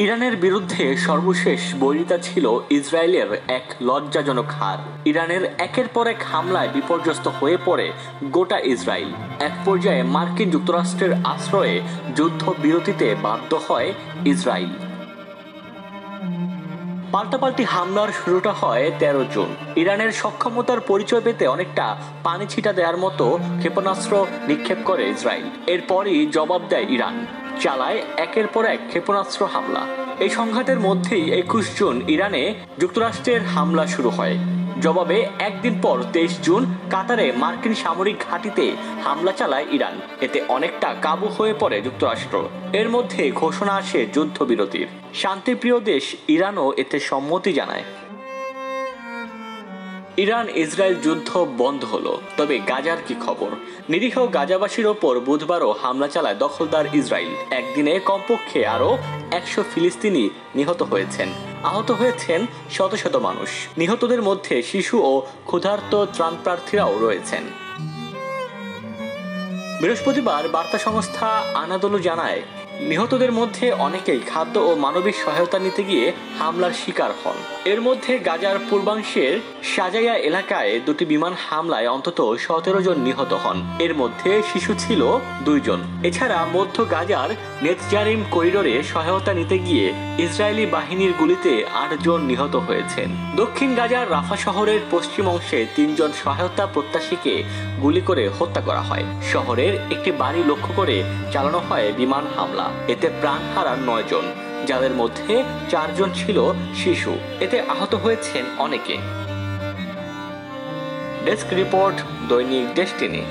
ইরানের বিরুদ্ধে সর্বশেষ বৈরিতা ছিল ইসরায়েলের এক লজ্জাজনক হার। ইরানের একের পর এক হামলায় বিপর্যস্ত হয়ে পড়ে গোটা ইসরায়েল। এক পর্যায়ে মার্কিন যুক্তরাষ্ট্রের আশ্রয়ে যুদ্ধবিরতিতে বাধ্য হয় ইসরায়েল। পাল্টাপাল্টি হামলার শুরুটা হয় 13 জুন। ইরানের সক্ষমতার পরিচয় পেতে অনেকটা পানি ছিটা দেওয়ার মতো ক্ষেপণাস্ত্র নিক্ষেপ করে ইসরায়েল। এরপরই জবাব দেয় ইরান, চালায় একের পর এক ক্ষেপণাস্ত্র হামলা। এই সংঘাতের মধ্যেই 21 জুন ইরানে যুক্তরাষ্ট্রের হামলা শুরু হয়। জবাবে একদিন পর 23 জুন কাতারে মার্কিন সামরিক ঘাঁটিতে হামলা চালায় ইরান। এতে অনেকটা কাবু হয়ে পড়ে যুক্তরাষ্ট্র। এর মধ্যে ঘোষণা আসে যুদ্ধবিরতির। শান্তিপ্রিয় দেশ ইরানও এতে সম্মতি জানায়। ইরান ইসরায়েল যুদ্ধ বন্ধ হলো, তবে গাজার কি খবর? নিরীহ গাজাবাসীর ওপর বুধবারও হামলা চালায় দখলদার ইসরায়েল। একদিনে কমপক্ষে আরও 100 ফিলিস্তিনি নিহত হয়েছেন। আহত হয়েছেন শত শত মানুষ। নিহতদের মধ্যে শিশু ও ক্ষুধার্ত ত্রাণপ্রার্থীরাও রয়েছেন। বৃহস্পতিবার বার্তা সংস্থা আনাদোলু জানায়, নিহতদের মধ্যে অনেকেই খাদ্য ও মানবিক সহায়তা নিতে গিয়ে হামলার শিকার হন। এর মধ্যে গাজার পূর্বাংশের সাজাইয়া এলাকায় দুটি বিমান হামলায় অন্তত 17 জন নিহত হন। এর মধ্যে শিশু ছিল 2 জন। এছাড়া মধ্য গাজার নেতজারিম করিডোরে সহায়তা নিতে গিয়ে ইসরায়েলি বাহিনীর গুলিতে 8 জন নিহত হয়েছেন। দক্ষিণ গাজার রাফা শহরের পশ্চিম অংশে 3 জন সহায়তা প্রত্যাশীকে গুলি করে হত্যা করা হয়। শহরের একটি বাড়ি লক্ষ্য করে চালানো হয় বিমান হামলা। এতে প্রাণ হারান 9 জন, যাদের মধ্যে 4 জন ছিল শিশু। এতে আহত হয়েছেন অনেকে। ডেস্ক রিপোর্ট, দৈনিক ডেস্টিনি।